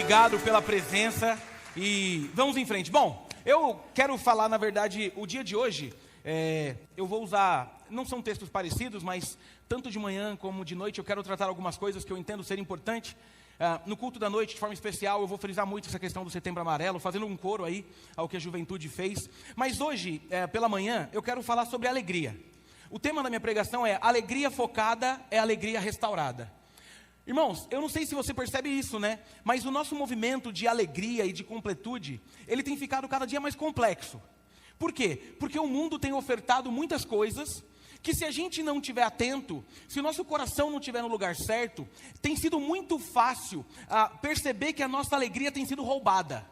obrigado pela presença e vamos em frente. Bom, eu quero falar, na verdade, o dia de hoje, eu vou usar, não são textos parecidos, mas tanto de manhã como de noite eu quero tratar algumas coisas que eu entendo ser importante. No culto da noite, de forma especial, eu vou frisar muito essa questão do Setembro Amarelo, fazendo um coro aí ao que a juventude fez. Mas hoje, pela manhã, eu quero falar sobre alegria. O tema da minha pregação é alegria focada é alegria restaurada. Irmãos, eu não sei se você percebe isso, né? Mas o nosso movimento de alegria e de completude, ele tem ficado cada dia mais complexo. Por quê? Porque o mundo tem ofertado muitas coisas que, se a gente não estiver atento, se o nosso coração não estiver no lugar certo, tem sido muito fácil perceber que a nossa alegria tem sido roubada.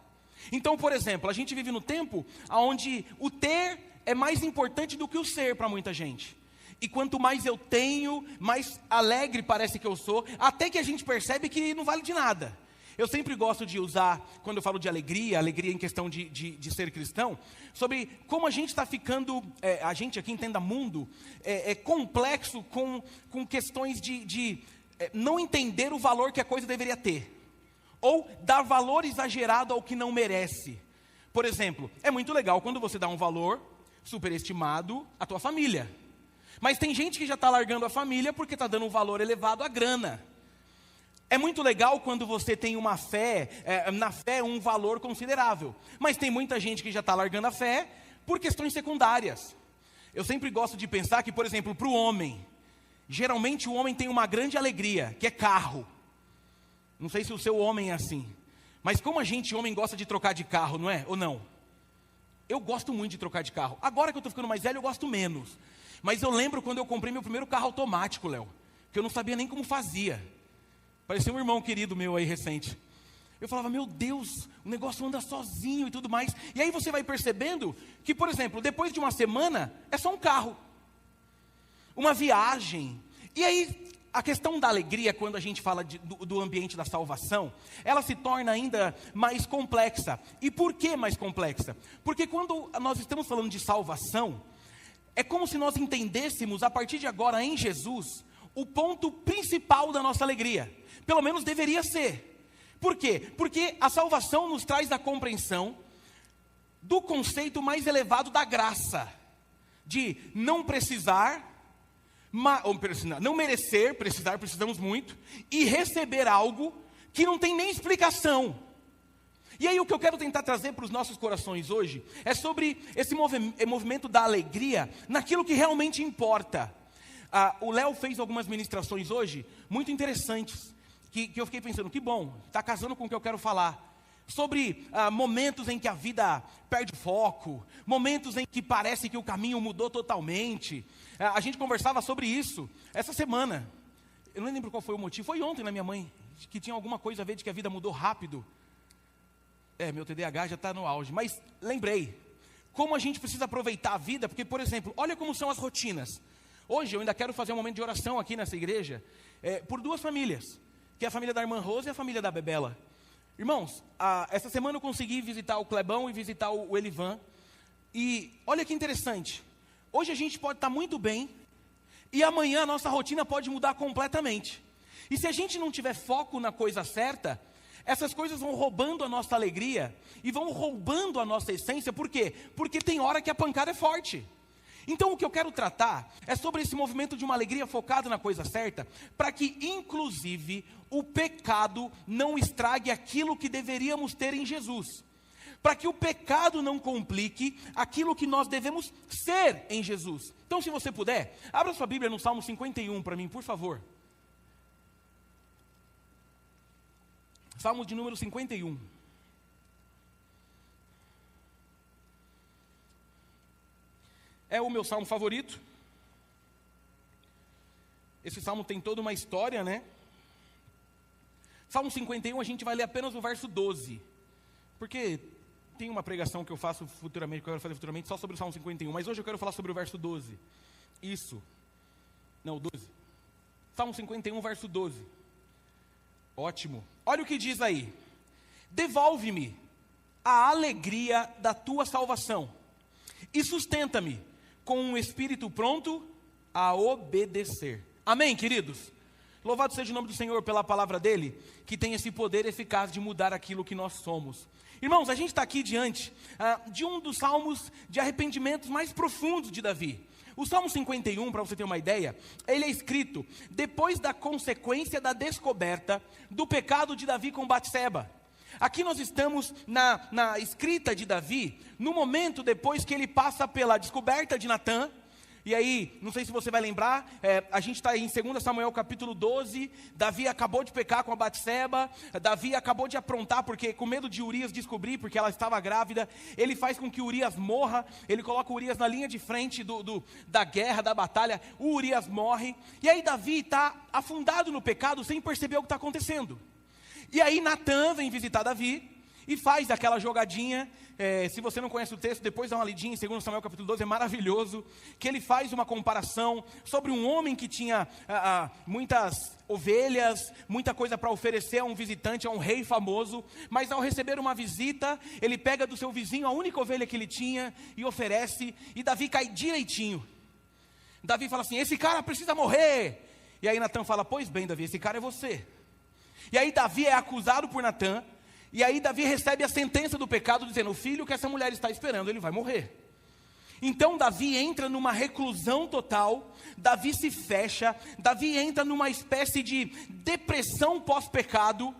Então, por exemplo, a gente vive no tempo onde o ter é mais importante do que o ser para muita gente. E quanto mais eu tenho, mais alegre parece que eu sou, até que a gente percebe que não vale de nada. Eu sempre gosto de usar, quando eu falo de alegria em questão de ser cristão, sobre como a gente está ficando, a gente aqui entenda mundo, complexo com questões de não entender o valor que a coisa deveria ter. Ou dar valor exagerado ao que não merece. Por exemplo, é muito legal quando você dá um valor superestimado à tua família. Mas tem gente que já está largando a família porque está dando um valor elevado à grana. É muito legal quando você tem uma fé, na fé um valor considerável. Mas tem muita gente que já está largando a fé por questões secundárias. Eu sempre gosto de pensar que, por exemplo, para o homem, geralmente o homem tem uma grande alegria, que é carro. Não sei se o seu homem é assim. Mas como a gente, homem, gosta de trocar de carro, não é? Ou não? Eu gosto muito de trocar de carro. Agora que eu estou ficando mais velho, eu gosto menos. Mas eu lembro quando eu comprei meu primeiro carro automático, Léo, que eu não sabia nem como fazia. Parecia um irmão querido meu aí recente. Eu falava, meu Deus, o negócio anda sozinho e tudo mais. E aí você vai percebendo que, por exemplo, depois de uma semana, é só um carro. Uma viagem. E aí, a questão da alegria, quando a gente fala do ambiente da salvação, ela se torna ainda mais complexa. E por que mais complexa? Porque quando nós estamos falando de salvação, é como se nós entendêssemos, a partir de agora, em Jesus, o ponto principal da nossa alegria. Pelo menos deveria ser. Por quê? Porque a salvação nos traz a compreensão do conceito mais elevado da graça. De não precisar, não merecer, precisamos muito, e receber algo que não tem nem explicação. E aí o que eu quero tentar trazer para os nossos corações hoje é sobre esse movimento da alegria naquilo que realmente importa. O Léo fez algumas ministrações hoje muito interessantes, que eu fiquei pensando, que bom, está casando com o que eu quero falar. Sobre momentos em que a vida perde foco, momentos em que parece que o caminho mudou totalmente. A gente conversava sobre isso essa semana. Eu não lembro qual foi o motivo, foi ontem na minha mãe, que tinha alguma coisa a ver de que a vida mudou rápido. Meu TDAH já está no auge, mas lembrei, como a gente precisa aproveitar a vida, porque, por exemplo, olha como são as rotinas. Hoje eu ainda quero fazer um momento de oração aqui nessa igreja, por duas famílias, que é a família da irmã Rosa e a família da Bebela. Irmãos, essa semana eu consegui visitar o Clebão e visitar o Elivan, e olha que interessante, hoje a gente pode estar muito bem, e amanhã a nossa rotina pode mudar completamente. E se a gente não tiver foco na coisa certa, essas coisas vão roubando a nossa alegria e vão roubando a nossa essência. Por quê? Porque tem hora que a pancada é forte. Então o que eu quero tratar é sobre esse movimento de uma alegria focada na coisa certa, para que inclusive o pecado não estrague aquilo que deveríamos ter em Jesus. Para que o pecado não complique aquilo que nós devemos ser em Jesus. Então, se você puder, abra sua Bíblia no Salmo 51 para mim, por favor. Salmo de número 51. É o meu salmo favorito. Esse salmo tem toda uma história, né? Salmo 51 a gente vai ler apenas o verso 12. Porque tem uma pregação que eu faço futuramente, que eu quero fazer futuramente, só sobre o Salmo 51. Mas hoje eu quero falar sobre o verso 12. Isso. Não, 12. Salmo 51, verso 12. Ótimo. Olha o que diz aí. Devolve-me a alegria da tua salvação e sustenta-me com um espírito pronto a obedecer. Amém, queridos? Louvado seja o nome do Senhor pela palavra dele, que tem esse poder eficaz de mudar aquilo que nós somos. Irmãos, a gente está aqui diante de um dos salmos de arrependimentos mais profundos de Davi. O Salmo 51, para você ter uma ideia, ele é escrito depois da consequência da descoberta do pecado de Davi com Batseba. Aqui nós estamos na escrita de Davi, no momento depois que ele passa pela descoberta de Natã. E aí, não sei se você vai lembrar, a gente está em 2 Samuel capítulo 12, Davi acabou de pecar com a Batseba, Davi acabou de aprontar, porque com medo de Urias descobrir, porque ela estava grávida, ele faz com que Urias morra, ele coloca Urias na linha de frente da guerra, da batalha, o Urias morre, e aí Davi está afundado no pecado sem perceber o que está acontecendo. E aí Natã vem visitar Davi, e faz aquela jogadinha, se você não conhece o texto, depois dá uma lidinha em 2 Samuel capítulo 12, é maravilhoso, que ele faz uma comparação sobre um homem que tinha muitas ovelhas, muita coisa para oferecer a um visitante, a um rei famoso, mas ao receber uma visita, ele pega do seu vizinho a única ovelha que ele tinha e oferece, e Davi cai direitinho. Davi fala assim, esse cara precisa morrer. E aí Natã fala, pois bem Davi, esse cara é você. E aí Davi é acusado por Natã, e aí Davi recebe a sentença do pecado, dizendo, o filho que essa mulher está esperando, ele vai morrer. Então Davi entra numa reclusão total, Davi se fecha, Davi entra numa espécie de depressão pós-pecado,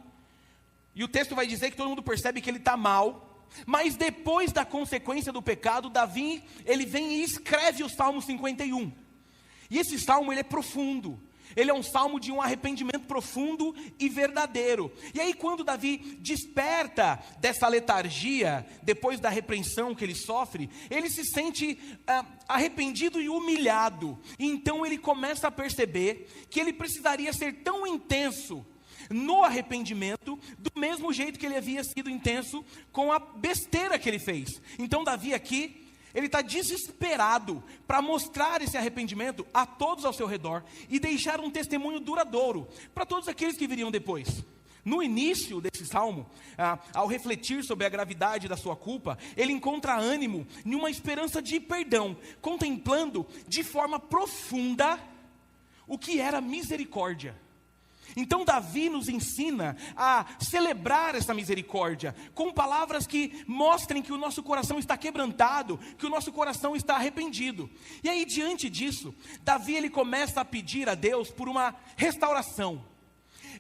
e o texto vai dizer que todo mundo percebe que ele está mal, mas depois da consequência do pecado, Davi, ele vem e escreve o Salmo 51, e esse salmo ele é profundo. Ele é um salmo de um arrependimento profundo e verdadeiro. E aí quando Davi desperta dessa letargia, depois da repreensão que ele sofre, ele se sente arrependido e humilhado. E então ele começa a perceber que ele precisaria ser tão intenso no arrependimento, do mesmo jeito que ele havia sido intenso com a besteira que ele fez. Então Davi aqui, ele está desesperado para mostrar esse arrependimento a todos ao seu redor e deixar um testemunho duradouro para todos aqueles que viriam depois. No início desse salmo, ao refletir sobre a gravidade da sua culpa, ele encontra ânimo em uma esperança de perdão, contemplando de forma profunda o que era misericórdia. Então Davi nos ensina a celebrar essa misericórdia, com palavras que mostrem que o nosso coração está quebrantado, que o nosso coração está arrependido. E aí diante disso, Davi ele começa a pedir a Deus por uma restauração.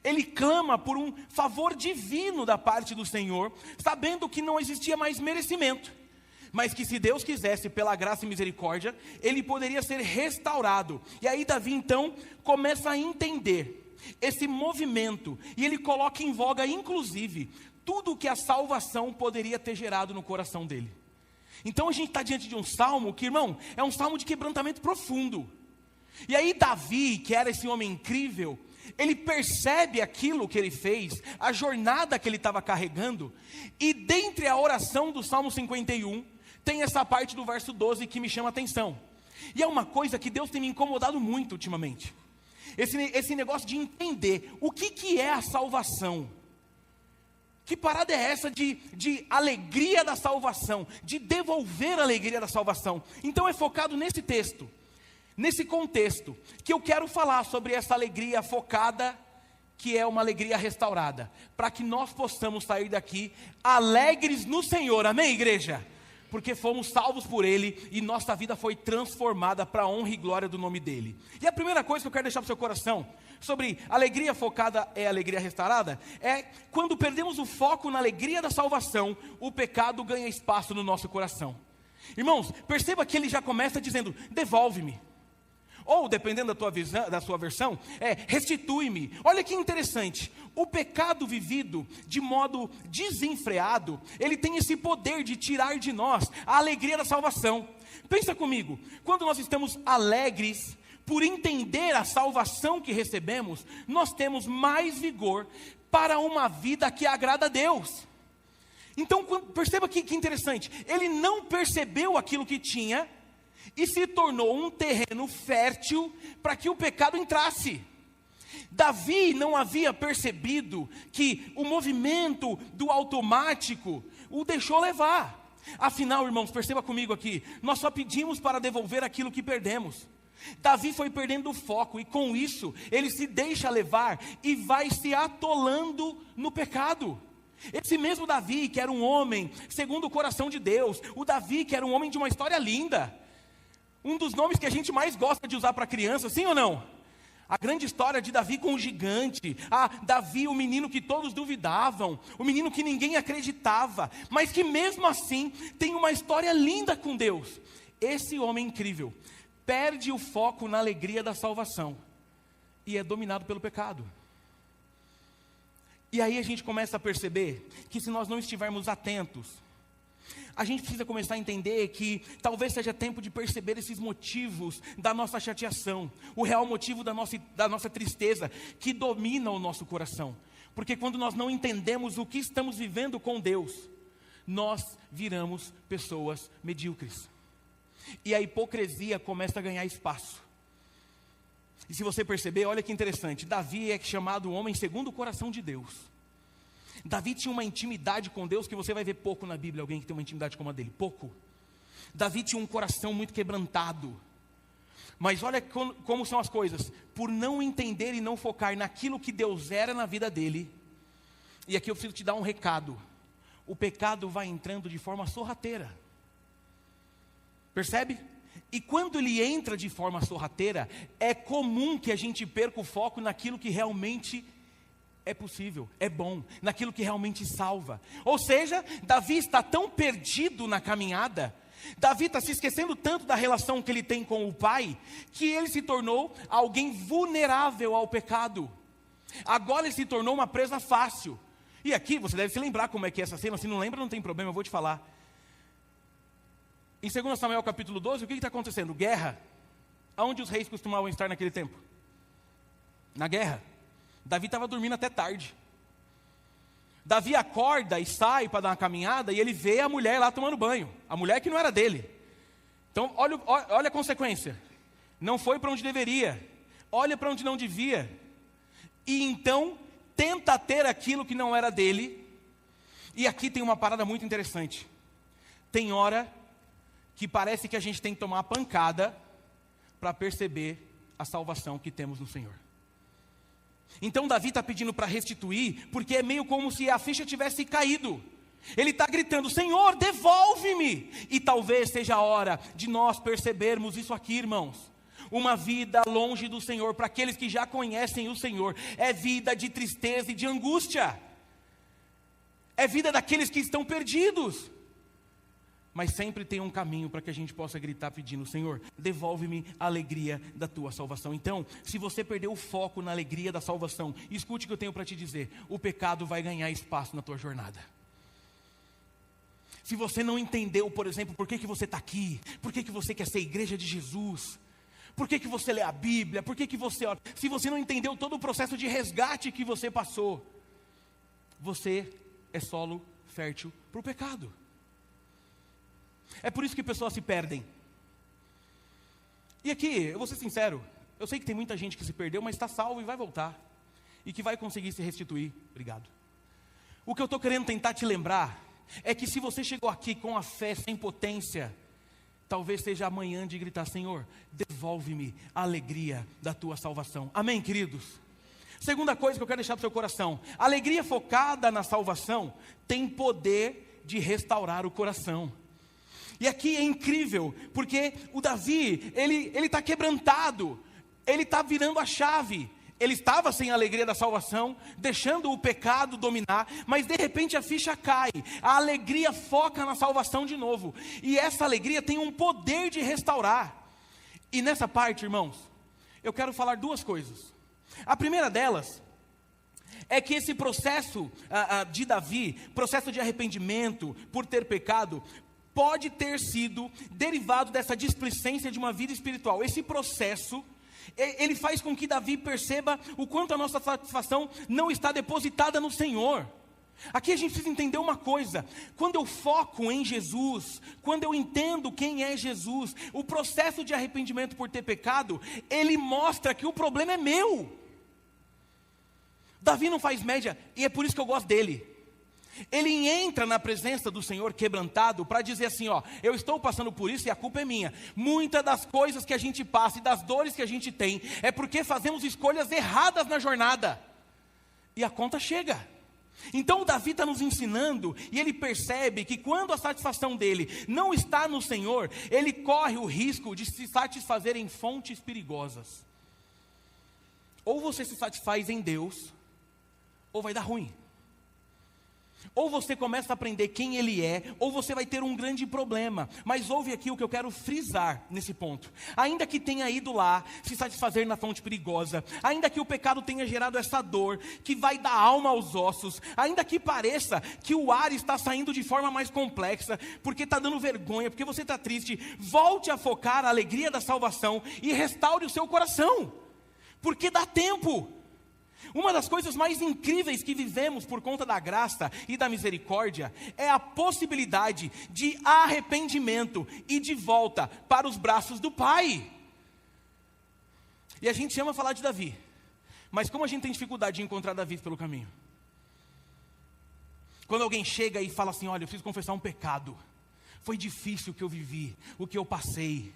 Ele clama por um favor divino da parte do Senhor, sabendo que não existia mais merecimento, mas que se Deus quisesse, pela graça e misericórdia, ele poderia ser restaurado. E aí Davi então começa a entender esse movimento, e ele coloca em voga, inclusive, tudo o que a salvação poderia ter gerado no coração dele. Então a gente está diante de um salmo que, irmão, é um salmo de quebrantamento profundo. E aí Davi, que era esse homem incrível, ele percebe aquilo que ele fez, a jornada que ele estava carregando, e dentre a oração do Salmo 51, tem essa parte do verso 12 que me chama a atenção. E é uma coisa que Deus tem me incomodado muito ultimamente. Esse negócio de entender o que é a salvação. Que parada é essa de alegria da salvação, de devolver a alegria da salvação? Então é focado nesse texto, nesse contexto, que eu quero falar sobre essa alegria focada, que é uma alegria restaurada, para que nós possamos sair daqui alegres no Senhor, amém, igreja? Porque fomos salvos por Ele e nossa vida foi transformada para a honra e glória do nome dEle. E a primeira coisa que eu quero deixar para o seu coração sobre alegria focada é alegria restaurada, é quando perdemos o foco na alegria da salvação, o pecado ganha espaço no nosso coração. Irmãos, perceba que ele já começa dizendo, devolve-me. Ou, dependendo da sua versão, restitui-me. Olha que interessante, o pecado vivido de modo desenfreado, ele tem esse poder de tirar de nós a alegria da salvação. Pensa comigo, quando nós estamos alegres por entender a salvação que recebemos, nós temos mais vigor para uma vida que agrada a Deus. Então, perceba que interessante, ele não percebeu aquilo que tinha, e se tornou um terreno fértil para que o pecado entrasse. Davi não havia percebido que o movimento do automático o deixou levar. Afinal, irmãos, perceba comigo aqui, nós só pedimos para devolver aquilo que perdemos. Davi foi perdendo o foco e com isso ele se deixa levar e vai se atolando no pecado. Esse mesmo Davi que era um homem segundo o coração de Deus, o Davi que era um homem de uma história linda, um dos nomes que a gente mais gosta de usar para criança, sim ou não? A grande história de Davi com o gigante, Davi, o menino que todos duvidavam, o menino que ninguém acreditava, mas que mesmo assim tem uma história linda com Deus. Esse homem incrível perde o foco na alegria da salvação e é dominado pelo pecado. E aí a gente começa a perceber que se nós não estivermos atentos, a gente precisa começar a entender que talvez seja tempo de perceber esses motivos da nossa chateação, o real motivo da nossa tristeza que domina o nosso coração. Porque quando nós não entendemos o que estamos vivendo com Deus, nós viramos pessoas medíocres. E a hipocrisia começa a ganhar espaço. E se você perceber, olha que interessante, Davi é chamado o homem segundo o coração de Deus. Davi tinha uma intimidade com Deus que você vai ver pouco na Bíblia, alguém que tem uma intimidade como a dele, pouco. Davi tinha um coração muito quebrantado. Mas olha como são as coisas, por não entender e não focar naquilo que Deus era na vida dele, e aqui eu preciso te dar um recado, o pecado vai entrando de forma sorrateira. Percebe? E quando ele entra de forma sorrateira, é comum que a gente perca o foco naquilo que realmente é possível, é bom, naquilo que realmente salva. Ou seja, Davi está tão perdido na caminhada, Davi está se esquecendo tanto da relação que ele tem com o pai, que ele se tornou alguém vulnerável ao pecado. Agora ele se tornou uma presa fácil. E aqui você deve se lembrar como é que é essa cena, se não lembra não tem problema, eu vou te falar. Em 2 Samuel capítulo 12, o que está acontecendo? Guerra. Aonde os reis costumavam estar naquele tempo? Na guerra. Davi estava dormindo até tarde. Davi acorda e sai para dar uma caminhada e ele vê a mulher lá tomando banho. A mulher que não era dele. Então, olha a consequência. Não foi para onde deveria. Olha para onde não devia. E então, tenta ter aquilo que não era dele. E aqui tem uma parada muito interessante. Tem hora que parece que a gente tem que tomar uma pancada para perceber a salvação que temos no Senhor. Então Davi está pedindo para restituir, porque é meio como se a ficha tivesse caído. Ele está gritando, Senhor, devolve-me. E talvez seja a hora de nós percebermos isso aqui, irmãos. Uma vida longe do Senhor, para aqueles que já conhecem o Senhor, é vida de tristeza e de angústia. É vida daqueles que estão perdidos. Mas sempre tem um caminho para que a gente possa gritar pedindo, Senhor, devolve-me a alegria da tua salvação. Então, se você perdeu o foco na alegria da salvação, escute o que eu tenho para te dizer, o pecado vai ganhar espaço na tua jornada. Se você não entendeu, por exemplo, por que você está aqui, por que você quer ser igreja de Jesus, por que você lê a Bíblia, por que você ora, se você não entendeu todo o processo de resgate que você passou, você é solo fértil para o pecado. É por isso que pessoas se perdem. E aqui, eu vou ser sincero, eu sei que tem muita gente que se perdeu, mas está salvo e vai voltar. E que vai conseguir se restituir. Obrigado. O que eu estou querendo tentar te lembrar, é que se você chegou aqui com a fé sem potência, talvez seja amanhã de gritar, Senhor, devolve-me a alegria da tua salvação. Amém, queridos? Segunda coisa que eu quero deixar para o seu coração, a alegria focada na salvação, tem poder de restaurar o coração. E aqui é incrível, porque o Davi, ele está quebrantado, ele está virando a chave. Ele estava sem a alegria da salvação, deixando o pecado dominar, mas de repente a ficha cai, a alegria foca na salvação de novo. E essa alegria tem um poder de restaurar. E nessa parte, irmãos, eu quero falar duas coisas. A primeira delas é que esse processo de Davi, processo de arrependimento por ter pecado, pode ter sido derivado dessa displicência de uma vida espiritual. Esse processo, ele faz com que Davi perceba o quanto a nossa satisfação não está depositada no Senhor. Aqui a gente precisa entender uma coisa, quando eu foco em Jesus, quando eu entendo quem é Jesus, o processo de arrependimento por ter pecado, ele mostra que o problema é meu. Davi não faz média, e é por isso que eu gosto dele. Ele entra na presença do Senhor quebrantado para dizer assim, ó, eu estou passando por isso e a culpa é minha. Muitas das coisas que a gente passa e das dores que a gente tem é porque fazemos escolhas erradas na jornada. E a conta chega. Então o Davi está nos ensinando e ele percebe que quando a satisfação dele não está no Senhor, ele corre o risco de se satisfazer em fontes perigosas. Ou você se satisfaz em Deus, ou vai dar ruim. Ou você começa a aprender quem Ele é, ou você vai ter um grande problema. Mas ouve aqui o que eu quero frisar nesse ponto. Ainda que tenha ido lá se satisfazer na fonte perigosa, ainda que o pecado tenha gerado essa dor, que vai da alma aos ossos, ainda que pareça que o ar está saindo de forma mais complexa, porque está dando vergonha, porque você está triste, volte a focar a alegria da salvação e restaure o seu coração, porque dá tempo. Uma das coisas mais incríveis que vivemos por conta da graça e da misericórdia é a possibilidade de arrependimento e de volta para os braços do Pai. E a gente ama falar de Davi, mas como a gente tem dificuldade de encontrar Davi pelo caminho? Quando alguém chega e fala assim, olha, eu preciso confessar um pecado, foi difícil o que eu vivi, o que eu passei.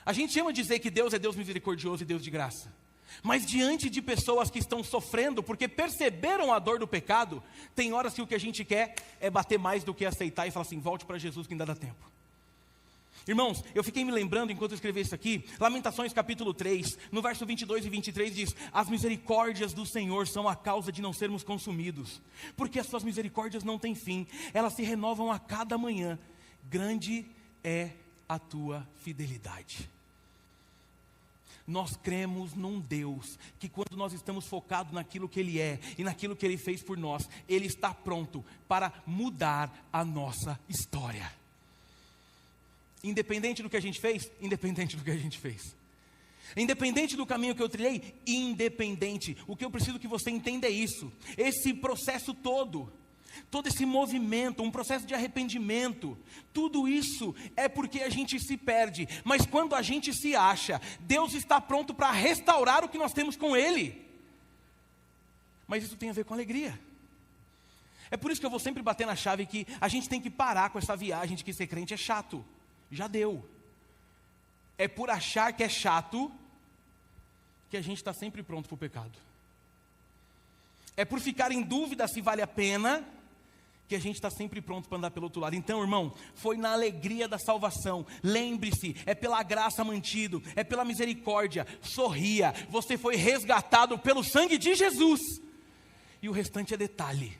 A gente ama dizer que Deus é Deus misericordioso e Deus de graça. Mas diante de pessoas que estão sofrendo porque perceberam a dor do pecado, tem horas que o que a gente quer é bater mais do que aceitar e falar assim, volte para Jesus que ainda dá tempo. Irmãos, eu fiquei me lembrando enquanto eu escrevi isso aqui, Lamentações capítulo 3, no verso 22 e 23 diz, as misericórdias do Senhor são a causa de não sermos consumidos, porque as suas misericórdias não têm fim, elas se renovam a cada manhã, grande é a tua fidelidade. Nós cremos num Deus que quando nós estamos focados naquilo que Ele é e naquilo que Ele fez por nós, Ele está pronto para mudar a nossa história. Independente do que a gente fez, independente do que a gente fez. Independente do caminho que eu trilhei, independente. O que eu preciso que você entenda é isso. Esse processo todo esse movimento, um processo de arrependimento, tudo isso é porque a gente se perde. Mas quando a gente se acha, Deus está pronto para restaurar o que nós temos com Ele. Mas isso tem a ver com alegria. É por isso que eu vou sempre bater na chave que a gente tem que parar com essa viagem de que ser crente é chato. Já deu. É por achar que é chato que a gente está sempre pronto para o pecado. É por ficar em dúvida se vale a pena que a gente está sempre pronto para andar pelo outro lado. Então, irmão, foi na alegria da salvação. Lembre-se, é pela graça mantido, é pela misericórdia. Sorria, você foi resgatado pelo sangue de Jesus. E o restante é detalhe.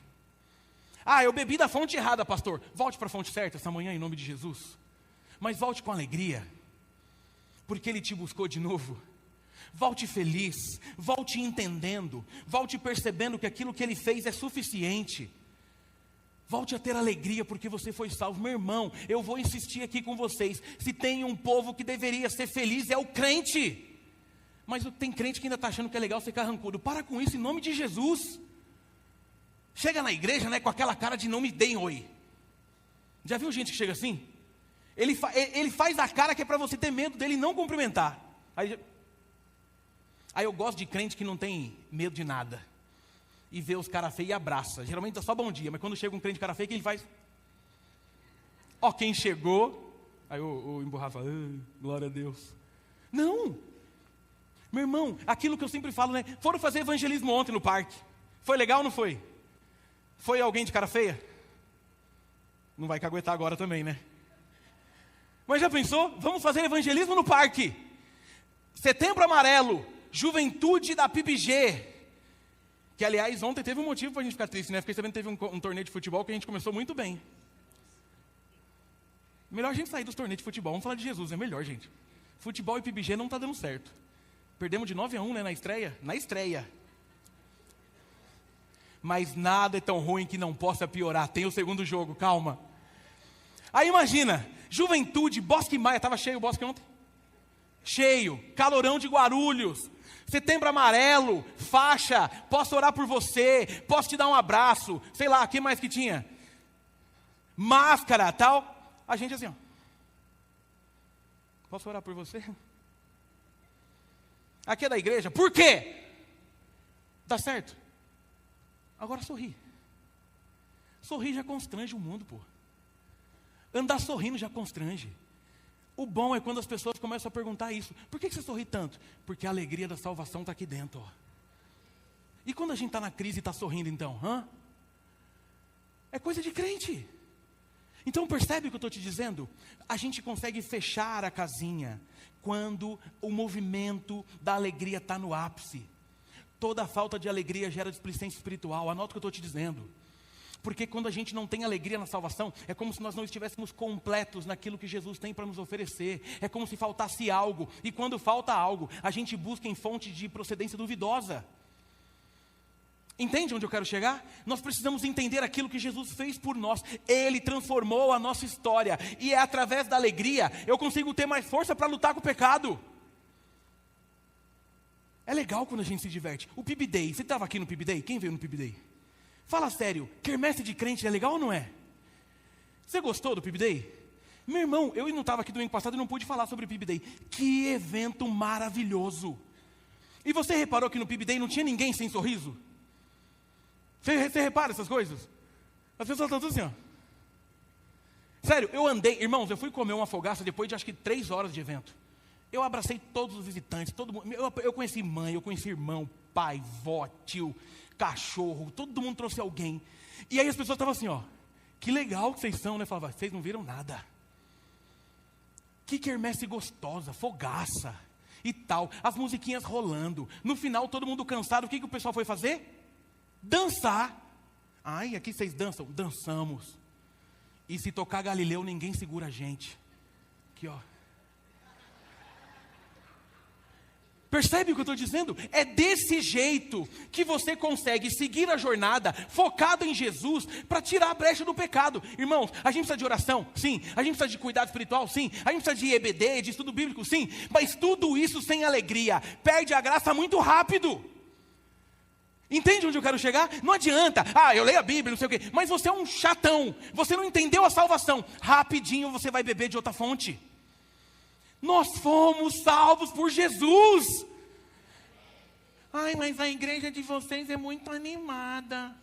Ah, eu bebi da fonte errada, pastor. Volte para a fonte certa essa manhã em nome de Jesus. Mas volte com alegria, porque Ele te buscou de novo. Volte feliz, volte entendendo, volte percebendo que aquilo que Ele fez é suficiente. Volte a ter alegria porque você foi salvo. Meu irmão, eu vou insistir aqui com vocês. Se tem um povo que deveria ser feliz é o crente. Mas tem crente que ainda está achando que é legal ser carrancudo. Para com isso em nome de Jesus. Chega na igreja, né, com aquela cara de não me deem oi. Já viu gente que chega assim? Ele faz a cara que é para você ter medo dele não cumprimentar. Aí eu gosto de crente que não tem medo de nada. E vê os caras feios e abraça. Geralmente é só bom dia, mas quando chega um crente cara feio, o que ele faz? Ó, quem chegou. Aí o emburrado fala, glória a Deus. Não. Meu irmão, aquilo que eu sempre falo, né? Foram fazer evangelismo ontem no parque. Foi legal ou não foi? Foi alguém de cara feia? Não vai caguetar agora também, né? Mas já pensou? Vamos fazer evangelismo no parque. Setembro Amarelo. Juventude da PIBG. Que, aliás, ontem teve um motivo para a gente ficar triste, né? Fiquei sabendo que teve um torneio de futebol que a gente começou muito bem. Melhor a gente sair dos torneios de futebol. Vamos falar de Jesus, é melhor, gente. Futebol e PIBG não está dando certo. Perdemos de 9-1, né, na estreia? Na estreia. Mas nada é tão ruim que não possa piorar. Tem o segundo jogo, calma. Aí imagina, Juventude, Bosque Maia. Estava cheio o Bosque ontem? Cheio, calorão de Guarulhos. Setembro Amarelo, faixa, posso orar por você, posso te dar um abraço, sei lá, o que mais que tinha? Máscara, tal. A gente assim, ó. Posso orar por você? Aqui é da igreja, por quê? Dá certo? Agora sorri. Sorrir já constrange o mundo, pô. Andar sorrindo já constrange. O bom é quando as pessoas começam a perguntar isso. Por que você sorri tanto? Porque a alegria da salvação está aqui dentro, ó. E quando a gente está na crise e está sorrindo então? É coisa de crente. Então percebe o que eu estou te dizendo? A gente consegue fechar a casinha quando o movimento da alegria está no ápice. Toda falta de alegria gera displicência espiritual. Anota o que eu estou te dizendo. Porque quando a gente não tem alegria na salvação, é como se nós não estivéssemos completos naquilo que Jesus tem para nos oferecer. É como se faltasse algo. E quando falta algo, a gente busca em fonte de procedência duvidosa. Entende onde eu quero chegar? Nós precisamos entender aquilo que Jesus fez por nós. Ele transformou a nossa história. E é através da alegria, eu consigo ter mais força para lutar com o pecado. É legal quando a gente se diverte. O PIB Day, você estava aqui no PIB Day? Quem veio no PIB Day? Fala sério, quermesse de crente é legal ou não é? Você gostou do PIB Day? Meu irmão, eu não estava aqui domingo passado e não pude falar sobre o PIB Day. Que evento maravilhoso. E você reparou que no PIB Day não tinha ninguém sem sorriso? Você repara essas coisas? As pessoas estão tudo assim, ó. Sério, eu andei, irmãos, eu fui comer uma fogaça depois de acho que 3 horas de evento. Eu abracei todos os visitantes, todo mundo. Eu conheci mãe, eu conheci irmão, pai, vó, tio, cachorro, todo mundo trouxe alguém. E aí as pessoas estavam assim, ó. Que legal que vocês são, né? Falava, vocês não viram nada. Que quermesse gostosa, fogaça e tal. As musiquinhas rolando. No final, todo mundo cansado, o que o pessoal foi fazer? Dançar. Ai, aqui vocês dançam? Dançamos. E se tocar Galileu, ninguém segura a gente. Aqui, ó. Percebe o que eu estou dizendo? É desse jeito que você consegue seguir a jornada focado em Jesus para tirar a brecha do pecado. Irmãos, a gente precisa de oração? Sim. A gente precisa de cuidado espiritual? Sim. A gente precisa de EBD, de estudo bíblico? Sim. Mas tudo isso sem alegria perde a graça muito rápido. Entende onde eu quero chegar? Não adianta, eu leio a Bíblia, não sei o quê, mas você é um chatão, você não entendeu a salvação, rapidinho você vai beber de outra fonte. Nós fomos salvos por Jesus. Ai, mas a igreja de vocês é muito animada.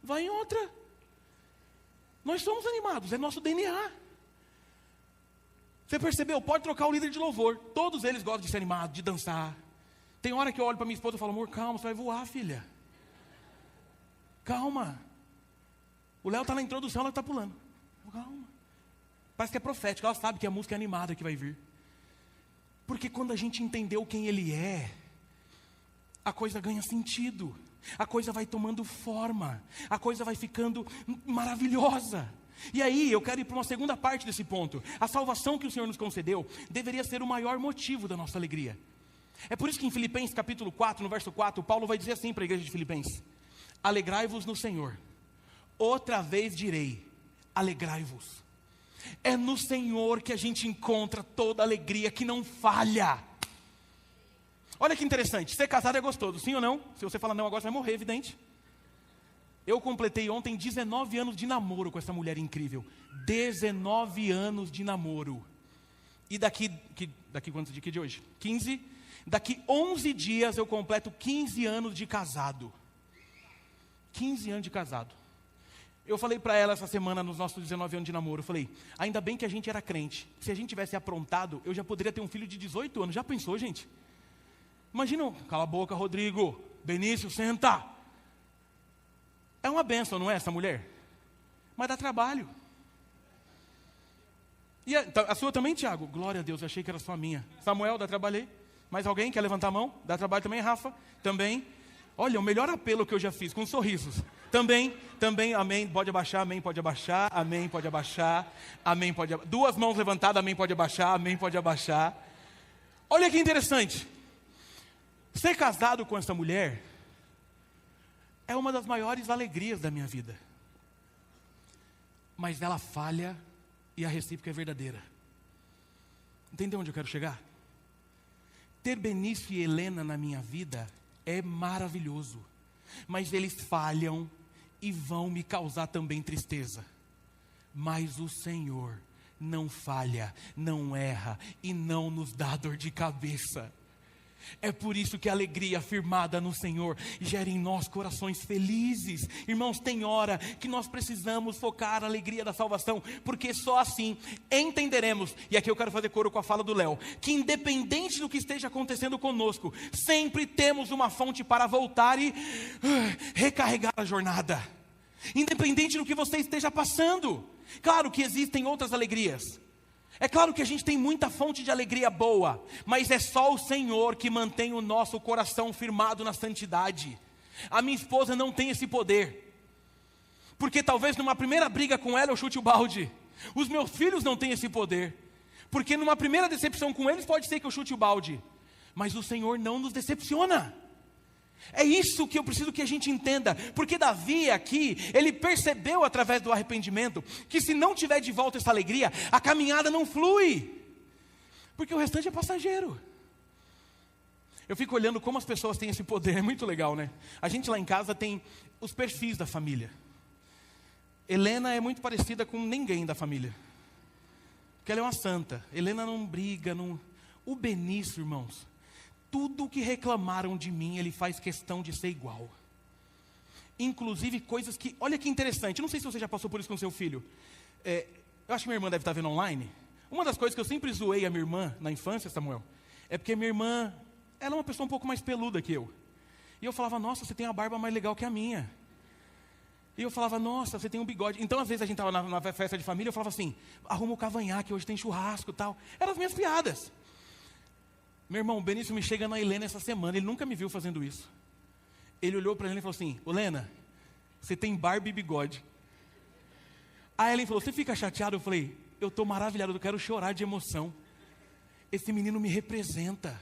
Vai em outra. Nós somos animados, é nosso DNA. Você percebeu? Pode trocar o líder de louvor, todos eles gostam de ser animados, de dançar. Tem hora que eu olho para minha esposa e falo, amor, calma, você vai voar, filha. Calma. O Léo está na introdução, ela está pulando. Calma. Parece que é profético, ela sabe que a música é animada que vai vir. Porque quando a gente entendeu quem Ele é, a coisa ganha sentido. A coisa vai tomando forma. A coisa vai ficando maravilhosa. E aí, eu quero ir para uma segunda parte desse ponto. A salvação que o Senhor nos concedeu deveria ser o maior motivo da nossa alegria. É por isso que em Filipenses capítulo 4, no verso 4, Paulo vai dizer assim para a igreja de Filipenses: alegrai-vos no Senhor. Outra vez direi, alegrai-vos. É no Senhor que a gente encontra toda a alegria que não falha. Olha que interessante, ser casado é gostoso, sim ou não? Se você falar não agora, você vai morrer, evidente. Eu completei ontem 19 anos de namoro com essa mulher incrível. 19 anos de namoro. E daqui quantos de hoje? 15. Daqui 11 dias eu completo 15 anos de casado. 15 anos de casado. Eu falei para ela essa semana, nos nossos 19 anos de namoro, eu falei, ainda bem que a gente era crente. Se a gente tivesse aprontado, eu já poderia ter um filho de 18 anos. Já pensou, gente? Imagina, cala a boca, Rodrigo. Benício, senta. É uma bênção, não é, essa mulher? Mas dá trabalho. E a sua também, Tiago? Glória a Deus, eu achei que era só a minha. Samuel, dá trabalho? Mais alguém quer levantar a mão? Dá trabalho também, Rafa? Também. Olha, o melhor apelo que eu já fiz, com sorrisos. Também, amém, pode abaixar, amém, pode abaixar, amém, pode abaixar, amém, pode abaixar. 2 mãos levantadas, amém, pode abaixar, amém, pode abaixar. Olha que interessante. Ser casado com essa mulher é uma das maiores alegrias da minha vida. Mas ela falha e a recíproca é verdadeira. Entendeu onde eu quero chegar? Ter Benício e Helena na minha vida é maravilhoso, mas eles falham e vão me causar também tristeza. Mas o Senhor não falha, não erra e não nos dá dor de cabeça. É por isso que a alegria firmada no Senhor gera em nós corações felizes. Irmãos, tem hora que nós precisamos focar a alegria da salvação, porque só assim entenderemos, e aqui eu quero fazer coro com a fala do Léo, que independente do que esteja acontecendo conosco, sempre temos uma fonte para voltar e recarregar a jornada. Independente do que você esteja passando. Claro que existem outras alegrias. É claro que a gente tem muita fonte de alegria boa, mas é só o Senhor que mantém o nosso coração firmado na santidade. A minha esposa não tem esse poder, porque talvez numa primeira briga com ela eu chute o balde. Os meus filhos não têm esse poder, porque numa primeira decepção com eles pode ser que eu chute o balde, mas o Senhor não nos decepciona. É isso que eu preciso que a gente entenda, porque Davi aqui, ele percebeu através do arrependimento, que se não tiver de volta essa alegria, a caminhada não flui, porque o restante é passageiro. Eu fico olhando como as pessoas têm esse poder, é muito legal, né? A gente lá em casa tem os perfis da família. Helena é muito parecida com ninguém da família, porque ela é uma santa. Helena não briga, não... O Benício, irmãos, tudo que reclamaram de mim, ele faz questão de ser igual. Inclusive coisas que, olha que interessante, não sei se você já passou por isso com seu filho. Eu acho que minha irmã deve estar vendo online. Uma das coisas que eu sempre zoei a minha irmã na infância, Samuel, é porque minha irmã, ela é uma pessoa um pouco mais peluda que eu. E eu falava, nossa, você tem a barba mais legal que a minha. E eu falava, nossa, você tem um bigode. Então às vezes a gente estava na festa de família, eu falava assim, arruma o cavanhaque, hoje tem churrasco e tal. Eram as minhas piadas. Meu irmão, o Benício me chega na Helena essa semana, ele nunca me viu fazendo isso. Ele olhou para a Helena e falou assim, Helena, você tem barba e bigode. Aí a Helena falou, você fica chateado? Eu falei, eu estou maravilhado, eu quero chorar de emoção. Esse menino me representa.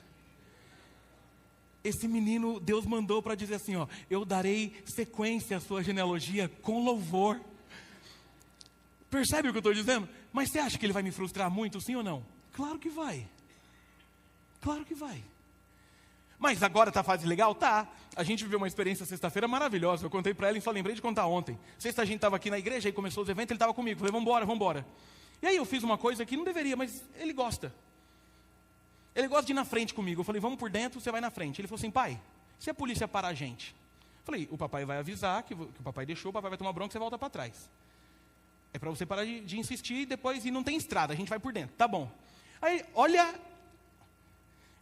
Esse menino, Deus mandou para dizer assim, ó, eu darei sequência à sua genealogia com louvor. Percebe o que eu estou dizendo? Mas você acha que ele vai me frustrar muito, sim ou não? Claro que vai. Claro que vai. Mas agora está a fase legal? Tá. A gente viveu uma experiência sexta-feira maravilhosa. Eu contei para ela e só lembrei de contar ontem. Sexta a gente estava aqui na igreja e começou os eventos, ele estava comigo. Falei, vamos embora. E aí eu fiz uma coisa que não deveria, mas ele gosta. Ele gosta de ir na frente comigo. Eu falei, vamos por dentro, você vai na frente. Ele falou assim, pai, se a polícia parar a gente? Eu falei, o papai vai avisar que o papai deixou, o papai vai tomar bronca e você volta para trás. É para você parar de insistir e não tem estrada, a gente vai por dentro. Tá bom. Aí, olha...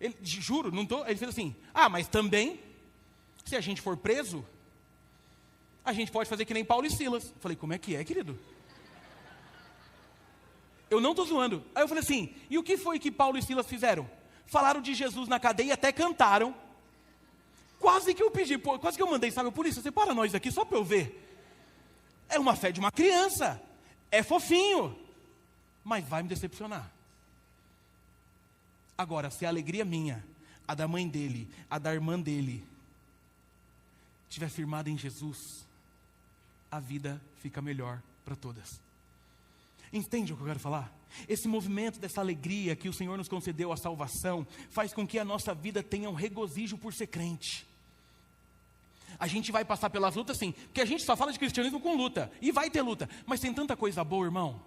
Ele, juro, não tô, ele fez assim, mas também, se a gente for preso, a gente pode fazer que nem Paulo e Silas. Eu falei, como é que é, querido? Eu não estou zoando. Aí eu falei assim, e o que foi que Paulo e Silas fizeram? Falaram de Jesus na cadeia e até cantaram. Quase que eu mandei, sabe, polícia, separa nós aqui só para eu ver. É uma fé de uma criança, é fofinho, mas vai me decepcionar. Agora, se a alegria minha, a da mãe dele, a da irmã dele, estiver firmada em Jesus, a vida fica melhor para todas. Entende o que eu quero falar? Esse movimento dessa alegria que o Senhor nos concedeu, a salvação, faz com que a nossa vida tenha um regozijo por ser crente. A gente vai passar pelas lutas sim, porque a gente só fala de cristianismo com luta, e vai ter luta, mas tem tanta coisa boa, irmão.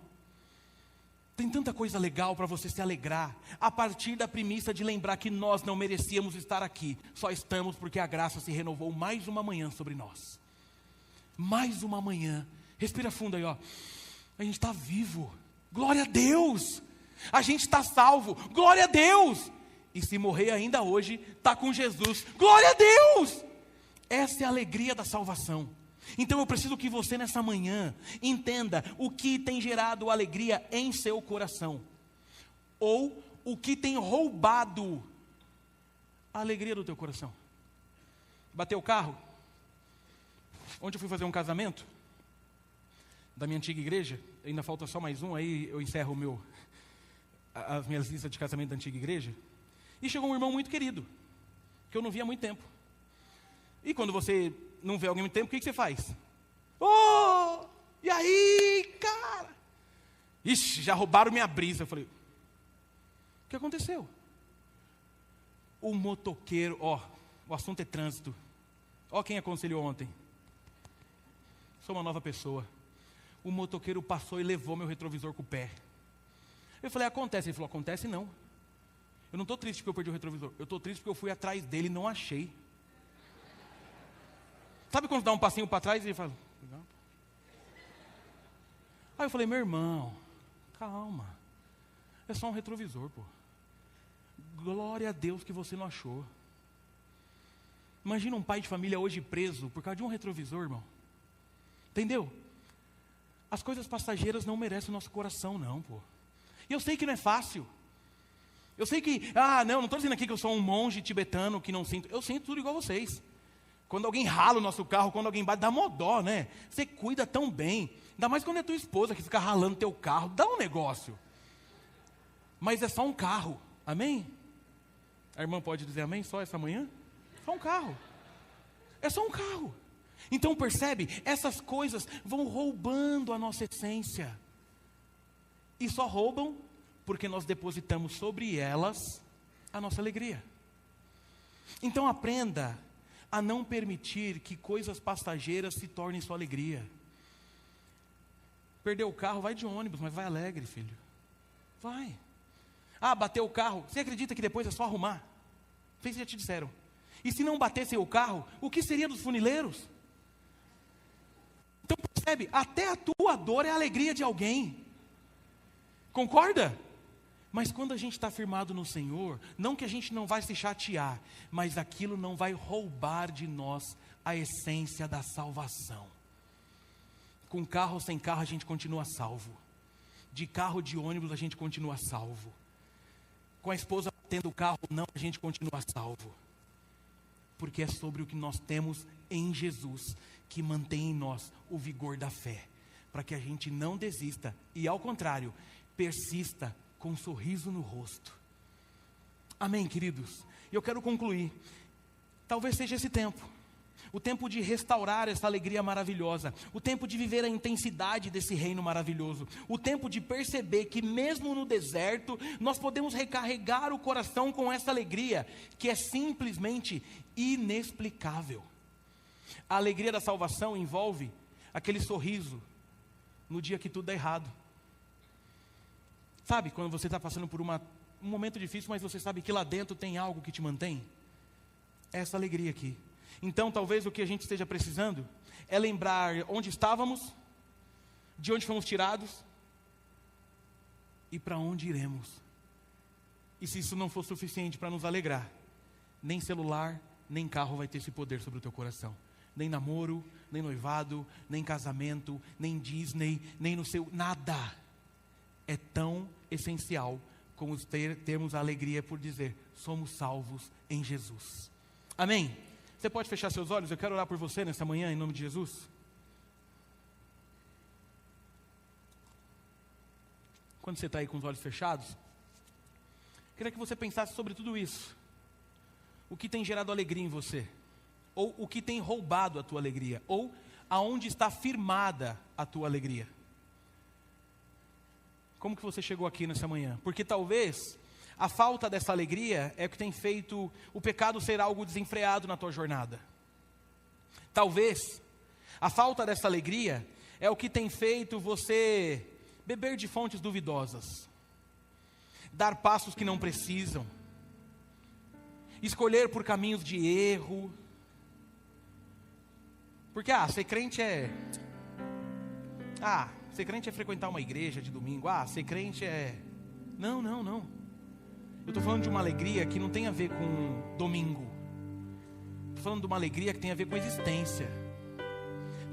Tem tanta coisa legal para você se alegrar, a partir da premissa de lembrar que nós não merecíamos estar aqui, só estamos porque a graça se renovou mais uma manhã sobre nós. Mais uma manhã, respira fundo aí, ó. A gente está vivo, glória a Deus. A gente está salvo, glória a Deus. E se morrer ainda hoje, está com Jesus, glória a Deus. Essa é a alegria da salvação. Então eu preciso que você nessa manhã entenda o que tem gerado alegria em seu coração, ou o que tem roubado a alegria do teu coração. Bateu o carro? Ontem eu fui fazer um casamento da minha antiga igreja, ainda falta só mais um, aí eu encerro as minhas listas de casamento da antiga igreja, e chegou um irmão muito querido, que eu não via há muito tempo. E quando você não vê alguém há muito tempo, o que você faz? E aí, cara? Ixi, já roubaram minha brisa. Eu falei, o que aconteceu? O motoqueiro, o assunto é trânsito. Quem aconselhou ontem. Sou uma nova pessoa. O motoqueiro passou e levou meu retrovisor com o pé. Eu falei, acontece? Ele falou, acontece não. Eu não estou triste porque eu perdi o retrovisor. Eu estou triste porque eu fui atrás dele e não achei. Sabe quando dá um passinho para trás e fala... Aí eu falei, meu irmão, calma. É só um retrovisor, pô. Glória a Deus que você não achou. Imagina um pai de família hoje preso por causa de um retrovisor, irmão. Entendeu? As coisas passageiras não merecem o nosso coração, não, pô. E eu sei que não é fácil. Eu sei que, não estou dizendo aqui que eu sou um monge tibetano que não sinto. Eu sinto tudo igual vocês. Quando alguém rala o nosso carro, quando alguém bate, dá mó dó, né? Você cuida tão bem. Ainda mais quando é tua esposa que fica ralando teu carro. Dá um negócio. Mas é só um carro. Amém? A irmã pode dizer amém só essa manhã? Só um carro. É só um carro. Então percebe, essas coisas vão roubando a nossa essência. E só roubam porque nós depositamos sobre elas a nossa alegria. Então aprenda a não permitir que coisas passageiras se tornem sua alegria. Perdeu o carro, vai de ônibus, mas vai alegre, filho. Vai. Bateu o carro, você acredita que depois é só arrumar? Vocês já te disseram. E se não batesse o carro, o que seria dos funileiros? Então percebe, até a tua dor é a alegria de alguém. Concorda? Mas quando a gente está firmado no Senhor, não que a gente não vai se chatear, mas aquilo não vai roubar de nós a essência da salvação. Com carro ou sem carro a gente continua salvo. De carro ou de ônibus a gente continua salvo. Com a esposa batendo o carro ou não, a gente continua salvo. Porque é sobre o que nós temos em Jesus, que mantém em nós o vigor da fé. Para que a gente não desista e, ao contrário, persista com um sorriso no rosto. Amém, queridos? E eu quero concluir. Talvez seja esse tempo. O tempo de restaurar essa alegria maravilhosa. O tempo de viver a intensidade desse reino maravilhoso. O tempo de perceber que mesmo no deserto, nós podemos recarregar o coração com essa alegria, que é simplesmente inexplicável. A alegria da salvação envolve aquele sorriso no dia que tudo dá errado. Sabe, quando você está passando por um momento difícil, mas você sabe que lá dentro tem algo que te mantém? É essa alegria aqui. Então, talvez o que a gente esteja precisando é lembrar onde estávamos, de onde fomos tirados e para onde iremos. E se isso não for suficiente para nos alegrar, nem celular, nem carro vai ter esse poder sobre o teu coração. Nem namoro, nem noivado, nem casamento, nem Disney, nem no seu... Nada é tão essencial como termos a alegria por dizer, somos salvos em Jesus. Amém? Você pode fechar seus olhos? Eu quero orar por você nessa manhã, em nome de Jesus. Quando você está aí com os olhos fechados, queria que você pensasse sobre tudo isso. O que tem gerado alegria em você? Ou o que tem roubado a tua alegria? Ou aonde está firmada a tua alegria? Como que você chegou aqui nessa manhã? Porque talvez a falta dessa alegria é o que tem feito o pecado ser algo desenfreado na tua jornada. Talvez a falta dessa alegria é o que tem feito você beber de fontes duvidosas, dar passos que não precisam, escolher por caminhos de erro. Porque ser crente é... ser crente é frequentar uma igreja de domingo. Ser crente é... Não. Eu estou falando de uma alegria que não tem a ver com domingo. Estou falando de uma alegria que tem a ver com existência.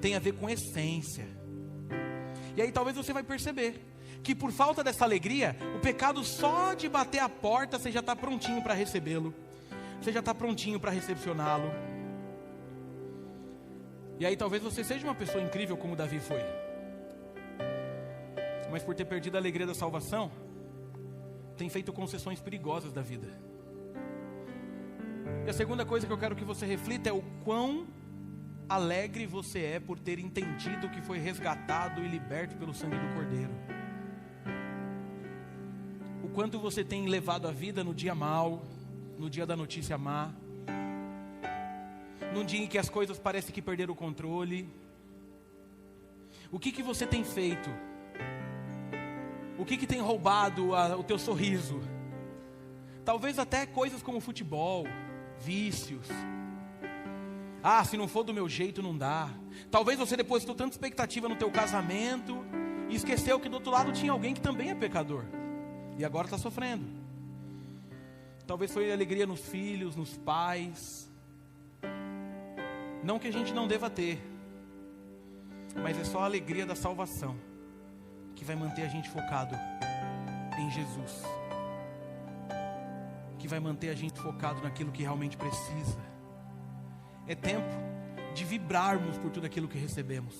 Tem a ver com essência. E aí talvez você vai perceber que por falta dessa alegria, o pecado só de bater a porta, você já está prontinho para recebê-lo. Você já está prontinho para recepcioná-lo. E aí talvez você seja uma pessoa incrível como Davi foi. Mas por ter perdido a alegria da salvação, tem feito concessões perigosas da vida. E a segunda coisa que eu quero que você reflita é o quão alegre você é por ter entendido que foi resgatado e liberto pelo sangue do Cordeiro. O quanto você tem levado a vida no dia mau, no dia da notícia má, num dia em que as coisas parecem que perderam o controle. O que você tem feito? O que tem roubado o teu sorriso? Talvez até coisas como futebol, vícios. Se não for do meu jeito não dá. Talvez você depositou tanta expectativa no teu casamento e esqueceu que do outro lado tinha alguém que também é pecador e agora está sofrendo. Talvez foi alegria nos filhos, nos pais. Não que a gente não deva ter, mas é só a alegria da salvação que vai manter a gente focado em Jesus, que vai manter a gente focado naquilo que realmente precisa. É tempo de vibrarmos por tudo aquilo que recebemos.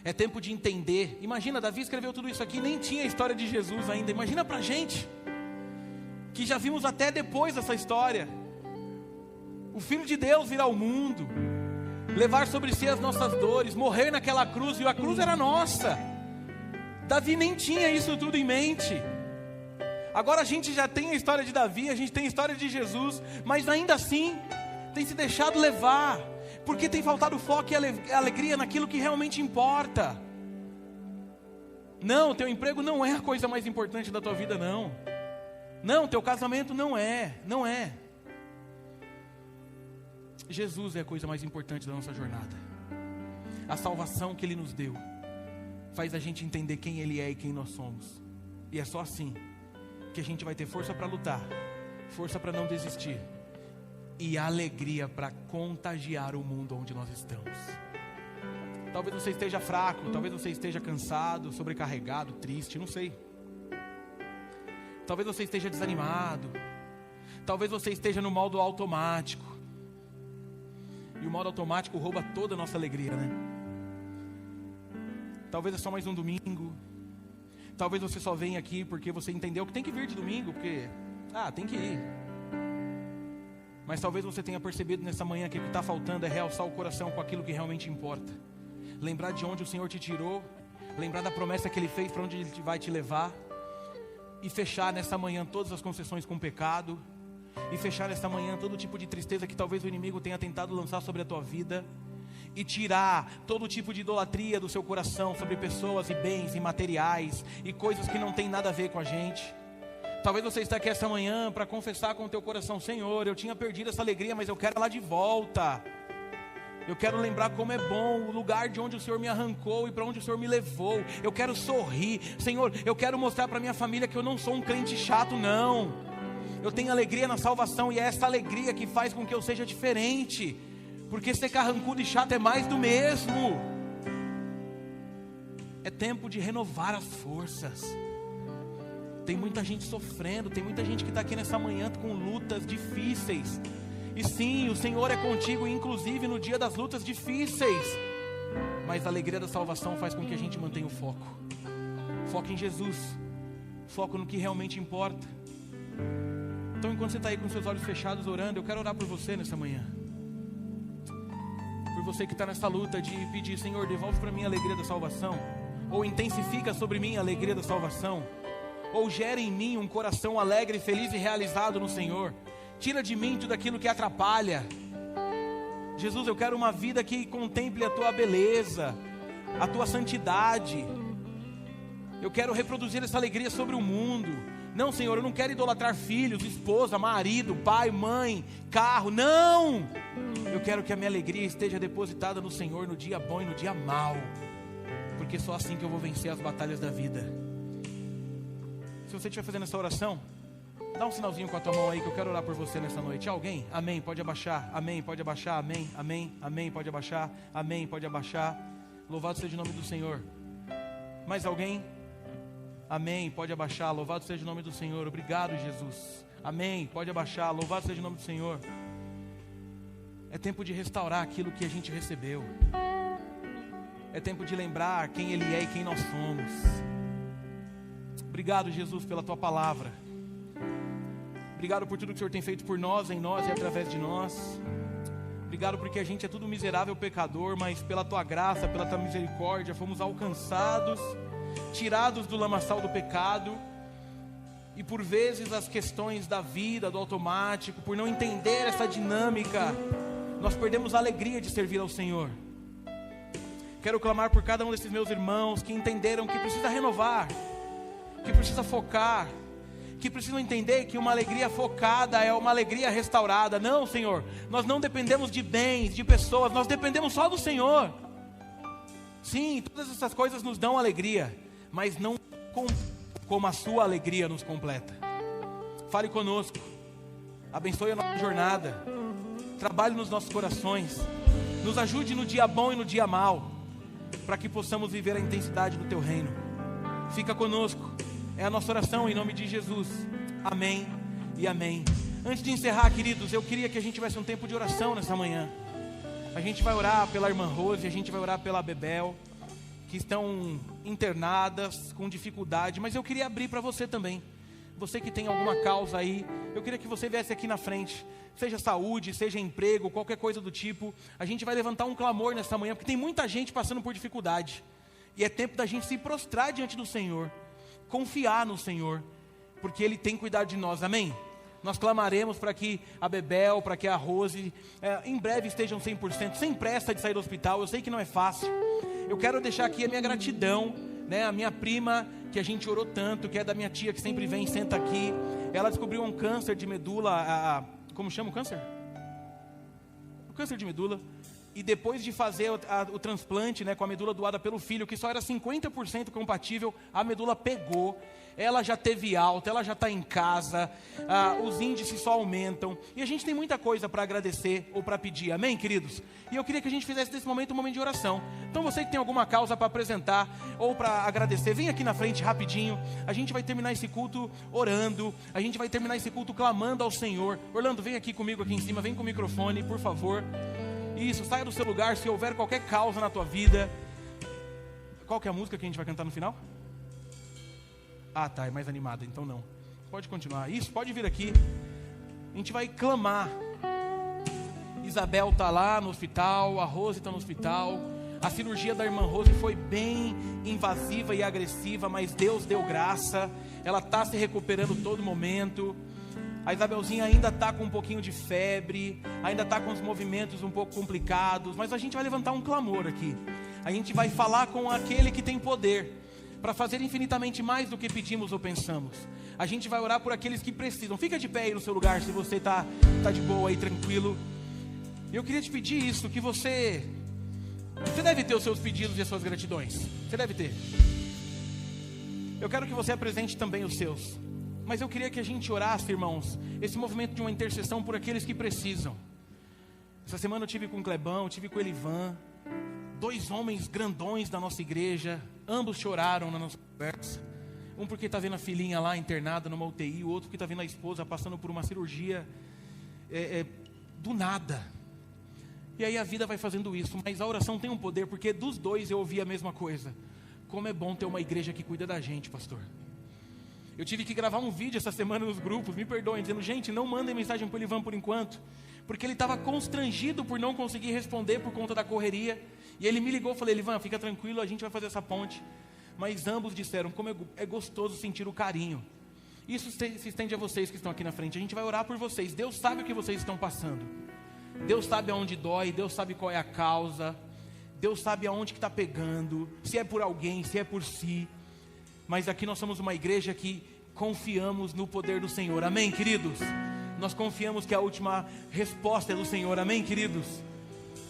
É tempo de entender. Imagina, Davi escreveu tudo isso aqui, nem tinha a história de Jesus ainda. Imagina pra gente, que já vimos até depois dessa história. O Filho de Deus vir ao mundo, levar sobre si as nossas dores, morrer naquela cruz, e a cruz era nossa. Davi nem tinha isso tudo em mente. Agora a gente já tem a história de Davi, a gente tem a história de Jesus, mas ainda assim tem se deixado levar, porque tem faltado foco e alegria naquilo que realmente importa. Não, teu emprego não é a coisa mais importante da tua vida, não. Não, teu casamento não é. Jesus é a coisa mais importante da nossa jornada. A salvação que Ele nos deu faz a gente entender quem Ele é e quem nós somos. E é só assim que a gente vai ter força para lutar, força para não desistir e alegria para contagiar o mundo onde nós estamos. Talvez você esteja fraco, talvez você esteja cansado, sobrecarregado, triste, não sei. Talvez você esteja desanimado, talvez você esteja no modo automático. E o modo automático rouba toda a nossa alegria, né? Talvez é só mais um domingo. Talvez você só venha aqui porque você entendeu que tem que vir de domingo, porque, tem que ir. Mas talvez você tenha percebido nessa manhã que o que está faltando é realçar o coração com aquilo que realmente importa. Lembrar de onde o Senhor te tirou, lembrar da promessa que Ele fez, para onde Ele vai te levar. E fechar nessa manhã todas as concessões com o pecado. E fechar nessa manhã todo tipo de tristeza que talvez o inimigo tenha tentado lançar sobre a tua vida. E tirar todo tipo de idolatria do seu coração sobre pessoas e bens e materiais e coisas que não tem nada a ver com a gente. Talvez você está aqui essa manhã para confessar com o teu coração: Senhor, eu tinha perdido essa alegria, mas eu quero ela de volta. Eu quero lembrar como é bom o lugar de onde o Senhor me arrancou e para onde o Senhor me levou. Eu quero sorrir. Senhor, eu quero mostrar para minha família que eu não sou um crente chato, não. Eu tenho alegria na salvação, e é essa alegria que faz com que eu seja diferente. Porque ser carrancudo e chato é mais do mesmo. É tempo de renovar as forças. Tem muita gente sofrendo, tem muita gente que está aqui nessa manhã com lutas difíceis. E sim, o Senhor é contigo, inclusive no dia das lutas difíceis. Mas a alegria da salvação faz com que a gente mantenha o foco. Foco em Jesus. Foco no que realmente importa. Então, enquanto você está aí com seus olhos fechados orando, eu quero orar por você nessa manhã. Por você que está nessa luta de pedir: Senhor, devolve para mim a alegria da salvação. Ou intensifica sobre mim a alegria da salvação. Ou gera em mim um coração alegre, feliz e realizado no Senhor. Tira de mim tudo aquilo que atrapalha. Jesus, eu quero uma vida que contemple a tua beleza, a tua santidade. Eu quero reproduzir essa alegria sobre o mundo. Não, Senhor, eu não quero idolatrar filhos, esposa, marido, pai, mãe, carro. Não! Eu quero que a minha alegria esteja depositada no Senhor no dia bom e no dia mau. Porque só assim que eu vou vencer as batalhas da vida. Se você estiver fazendo essa oração, dá um sinalzinho com a tua mão aí, que eu quero orar por você nessa noite. Alguém? Amém, pode abaixar. Amém, pode abaixar. Amém, amém, amém, pode abaixar. Amém, pode abaixar. Louvado seja o nome do Senhor. Mais alguém? Amém, pode abaixar. Louvado seja o nome do Senhor. Obrigado, Jesus. Amém, pode abaixar. Louvado seja o nome do Senhor. É tempo de restaurar aquilo que a gente recebeu. É tempo de lembrar quem Ele é e quem nós somos. Obrigado, Jesus, pela Tua palavra. Obrigado por tudo que o Senhor tem feito por nós, em nós e através de nós. Obrigado porque a gente é tudo miserável pecador, mas pela Tua graça, pela Tua misericórdia, fomos alcançados, tirados do lamaçal do pecado. E por vezes as questões da vida, do automático, por não entender essa dinâmica, nós perdemos a alegria de servir ao Senhor. Quero clamar por cada um desses meus irmãos que entenderam que precisa renovar, que precisa focar, que precisam entender que uma alegria focada é uma alegria restaurada. Não, Senhor, nós não dependemos de bens, de pessoas, nós dependemos só do Senhor. Sim, todas essas coisas nos dão alegria, mas não como a sua alegria nos completa. Fale conosco, abençoe a nossa jornada, trabalhe nos nossos corações, nos ajude no dia bom e no dia mau, para que possamos viver a intensidade do Teu reino. Fica conosco, é a nossa oração em nome de Jesus, amém e amém. Antes de encerrar, queridos, eu queria que a gente tivesse um tempo de oração nessa manhã. A gente vai orar pela irmã Rose, a gente vai orar pela Bebel, que estão internadas, com dificuldade, mas eu queria abrir para você também. Você que tem alguma causa aí, eu queria que você viesse aqui na frente, seja saúde, seja emprego, qualquer coisa do tipo. A gente vai levantar um clamor nessa manhã, porque tem muita gente passando por dificuldade, e é tempo da gente se prostrar diante do Senhor, confiar no Senhor, porque Ele tem cuidado de nós, amém? Nós clamaremos para que a Bebel, para que a Rose, em breve estejam 100%, sem pressa de sair do hospital. Eu sei que não é fácil. Eu quero deixar aqui a minha gratidão, né? A minha prima, que a gente orou tanto, que é da minha tia, que sempre vem, senta aqui. Ela descobriu um câncer de medula, como chama o câncer? O câncer de medula. E depois de fazer o transplante, né, com a medula doada pelo filho, que só era 50% compatível, a medula pegou. Ela já teve alta, ela já está em casa, os índices só aumentam, e a gente tem muita coisa para agradecer ou para pedir, amém, queridos? E eu queria que a gente fizesse desse momento um momento de oração. Então você que tem alguma causa para apresentar ou para agradecer, vem aqui na frente rapidinho. A gente vai terminar esse culto orando, a gente vai terminar esse culto clamando ao Senhor. Orlando, vem aqui comigo aqui em cima, vem com o microfone, por favor. Isso, saia do seu lugar se houver qualquer causa na tua vida. Qual que é a música que a gente vai cantar no final? Ah, tá, é mais animada, então não. Pode continuar. Isso, pode vir aqui. A gente vai clamar. Isabel está lá no hospital, a Rose está no hospital. A cirurgia da irmã Rose foi bem invasiva e agressiva, mas Deus deu graça. Ela está se recuperando todo momento. A Isabelzinha ainda está com um pouquinho de febre, ainda está com os movimentos um pouco complicados, mas a gente vai levantar um clamor aqui. A gente vai falar com aquele que tem poder para fazer infinitamente mais do que pedimos ou pensamos. A gente vai orar por aqueles que precisam. Fica de pé aí no seu lugar, se você está de boa aí, tranquilo. Eu queria te pedir isso, que você deve ter os seus pedidos e as suas gratidões. Você deve ter. Eu quero que você apresente também os seus. Mas eu queria que a gente orasse, irmãos, esse movimento de uma intercessão por aqueles que precisam. Essa semana eu tive com o Clebão, eu tive com o Elivan, 2 homens grandões da nossa igreja, ambos choraram na nossa conversa. Um porque está vendo a filhinha lá internada numa UTI, o outro porque está vendo a esposa passando por uma cirurgia do nada. E aí a vida vai fazendo isso, mas a oração tem um poder, porque dos dois eu ouvi a mesma coisa. Como é bom ter uma igreja que cuida da gente, pastor. Eu tive que gravar um vídeo essa semana nos grupos, me perdoem, dizendo, gente, não mandem mensagem para o Elivan por enquanto, porque ele estava constrangido por não conseguir responder por conta da correria, e ele me ligou, falei, Elivan, fica tranquilo, a gente vai fazer essa ponte. Mas ambos disseram, como é gostoso sentir o carinho. Isso se estende a vocês que estão aqui na frente, a gente vai orar por vocês. Deus sabe o que vocês estão passando, Deus sabe aonde dói, Deus sabe qual é a causa, Deus sabe aonde que está pegando, se é por alguém, se é por si. Mas aqui nós somos uma igreja que confiamos no poder do Senhor, amém, queridos? Nós confiamos que a última resposta é do Senhor, amém, queridos?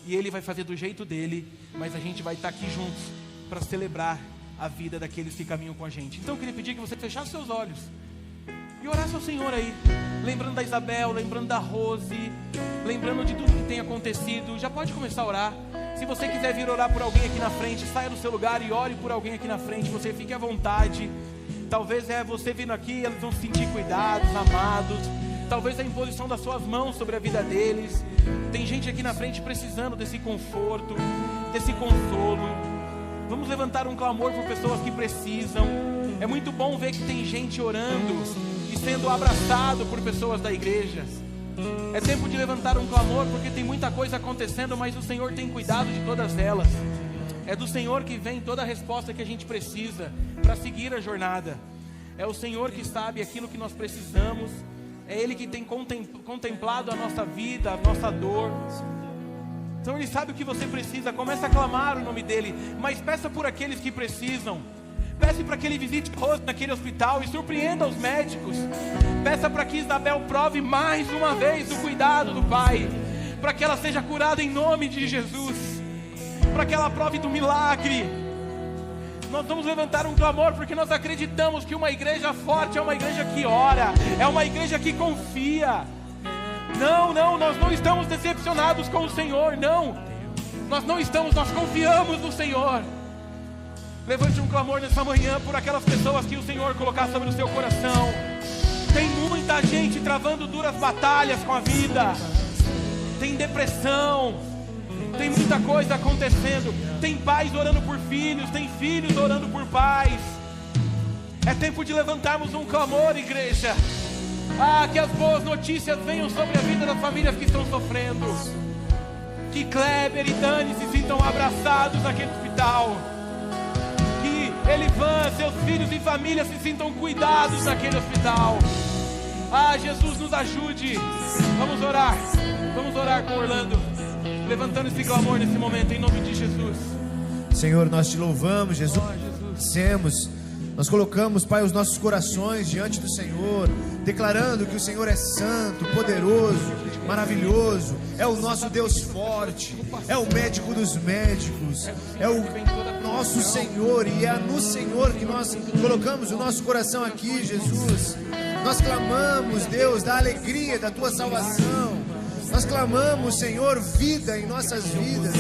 E Ele vai fazer do jeito dEle, mas a gente vai estar aqui juntos para celebrar a vida daqueles que caminham com a gente. Então eu queria pedir que você fechasse seus olhos e orasse ao Senhor aí, lembrando da Isabel, lembrando da Rose, lembrando de tudo que tem acontecido. Já pode começar a orar. Se você quiser vir orar por alguém aqui na frente, saia do seu lugar e ore por alguém aqui na frente. Você fique à vontade. Talvez você vindo aqui, eles vão se sentir cuidados, amados. Talvez a imposição das suas mãos sobre a vida deles. Tem gente aqui na frente precisando desse conforto, desse consolo. Vamos levantar um clamor por pessoas que precisam. É muito bom ver que tem gente orando e sendo abraçado por pessoas da igreja. É tempo de levantar um clamor, porque tem muita coisa acontecendo, mas o Senhor tem cuidado de todas elas. É do Senhor que vem toda a resposta que a gente precisa para seguir a jornada. É o Senhor que sabe aquilo que nós precisamos. É Ele que tem contemplado a nossa vida, a nossa dor. Então Ele sabe o que você precisa. Comece a clamar o nome dEle, mas peça por aqueles que precisam. Peça para que ele visite Rose naquele hospital e surpreenda os médicos. Peça para que Isabel prove mais uma vez o cuidado do Pai, para que ela seja curada em nome de Jesus, para que ela prove do milagre. Nós vamos levantar um clamor, porque nós acreditamos que uma igreja forte é uma igreja que ora, é uma igreja que confia. Não, nós não estamos decepcionados com o Senhor, não. Nós não estamos, nós confiamos no Senhor. Levante um clamor nessa manhã por aquelas pessoas que o Senhor colocar sobre o seu coração. Tem muita gente travando duras batalhas com a vida. Tem depressão. Tem muita coisa acontecendo. Tem pais orando por filhos. Tem filhos orando por pais. É tempo de levantarmos um clamor, igreja. Que as boas notícias venham sobre a vida das famílias que estão sofrendo. Que Kleber e Dani se sintam abraçados naquele hospital. Elivan, seus filhos e família se sintam cuidados naquele hospital. Jesus nos ajude. Vamos orar com Orlando, levantando esse clamor nesse momento, em nome de Jesus. Senhor, nós te louvamos, Jesus. Nós colocamos, Pai, os nossos corações diante do Senhor, declarando que o Senhor é santo, poderoso, maravilhoso, é o nosso Deus forte, é o médico dos médicos, é o nosso Senhor, e é no Senhor que nós colocamos o nosso coração aqui, Jesus. Nós clamamos, Deus, da alegria da tua salvação. Nós clamamos, Senhor, vida em nossas vidas.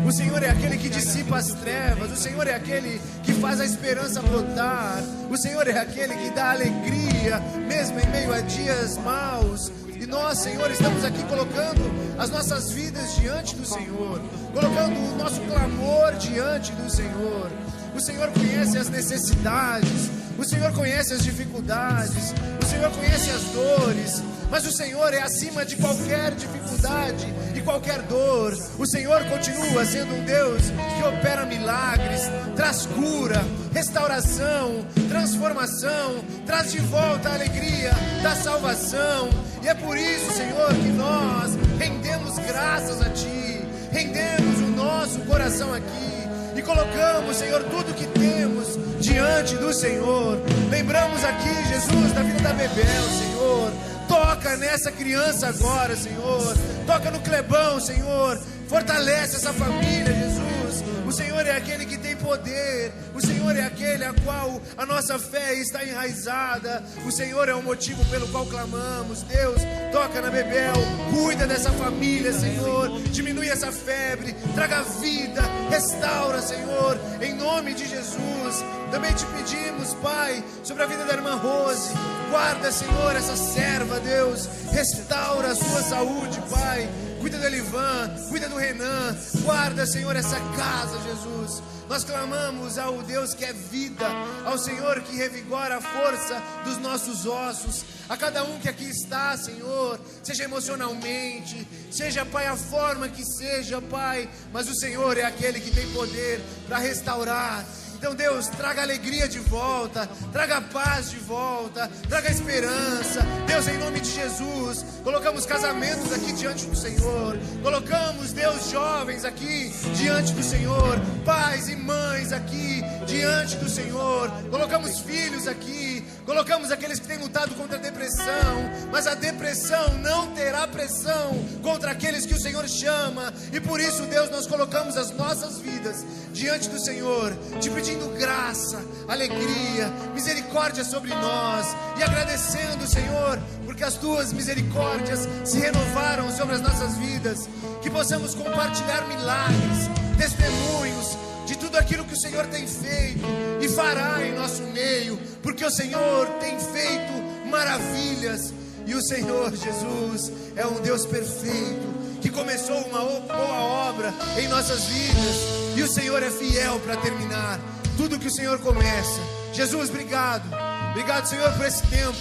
O Senhor é aquele que dissipa as trevas. O Senhor é aquele que faz a esperança brotar. O Senhor é aquele que dá alegria, mesmo em meio a dias maus. E nós, Senhor, estamos aqui colocando as nossas vidas diante do Senhor, colocando o nosso clamor diante do Senhor. O Senhor conhece as necessidades, o Senhor conhece as dificuldades, o Senhor conhece as dores, mas o Senhor é acima de qualquer dificuldade e qualquer dor. O Senhor continua sendo um Deus que opera milagres, traz cura, restauração, transformação, traz de volta a alegria da salvação. E é por isso, Senhor, que nós rendemos graças a Ti, rendemos o nosso coração aqui e colocamos, Senhor, tudo que temos diante do Senhor. Lembramos aqui, Jesus, da vida da Bebel, Senhor. Toca nessa criança agora, Senhor. Toca no Clebão, Senhor. Fortalece essa família, Jesus. O Senhor é aquele que tem poder. O Senhor é aquele a qual a nossa fé está enraizada. O Senhor é o motivo pelo qual clamamos. Deus, toca na Bebel. Cuida dessa família, Senhor. Diminui essa febre. Traga vida. Restaura, Senhor. Em nome de Jesus. Também te pedimos, Pai, sobre a vida da irmã Rose. Guarda, Senhor, essa serva, Deus. Restaura a sua saúde, Pai. Cuida do Elivan, cuida do Renan. Guarda, Senhor, essa casa, Jesus. Nós clamamos ao Deus que é vida, ao Senhor que revigora a força dos nossos ossos. A cada um que aqui está, Senhor, seja emocionalmente, seja, Pai, a forma que seja, Pai, mas o Senhor é aquele que tem poder para restaurar. Então, Deus, traga alegria de volta, traga paz de volta, traga esperança. Deus, em nome de Jesus, colocamos casamentos aqui diante do Senhor, colocamos, Deus, jovens aqui diante do Senhor, pais e mães aqui diante do Senhor, colocamos filhos aqui, colocamos aqueles que têm lutado contra a depressão, mas a depressão não terá pressão contra aqueles que o Senhor chama. E por isso, Deus, nós colocamos as nossas vidas diante do Senhor, te pedindo graça, alegria, misericórdia sobre nós, e agradecendo, Senhor, porque as tuas misericórdias se renovaram sobre as nossas vidas. Que possamos compartilhar milagres, testemunhos de tudo aquilo que o Senhor tem feito e fará em nosso meio, porque o Senhor tem feito maravilhas. E o Senhor Jesus é um Deus perfeito, que começou uma boa obra em nossas vidas, e o Senhor é fiel para terminar tudo que o Senhor começa. Jesus, obrigado. Obrigado, Senhor, por esse tempo.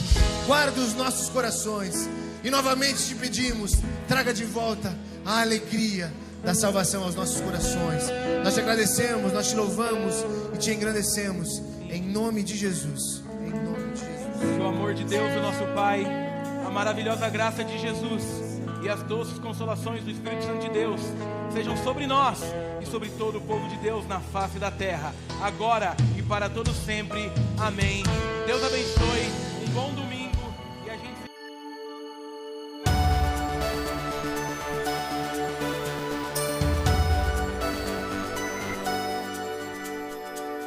Guarda os nossos corações. E novamente te pedimos, traga de volta a alegria da salvação aos nossos corações. Nós te agradecemos, nós te louvamos e te engrandecemos. Em nome de Jesus. Em nome de Jesus. O amor de Deus, o nosso Pai, a maravilhosa graça de Jesus e as doces consolações do Espírito Santo de Deus sejam sobre nós e sobre todo o povo de Deus na face da terra, agora e para todos sempre. Amém. Deus abençoe. Um bom domingo.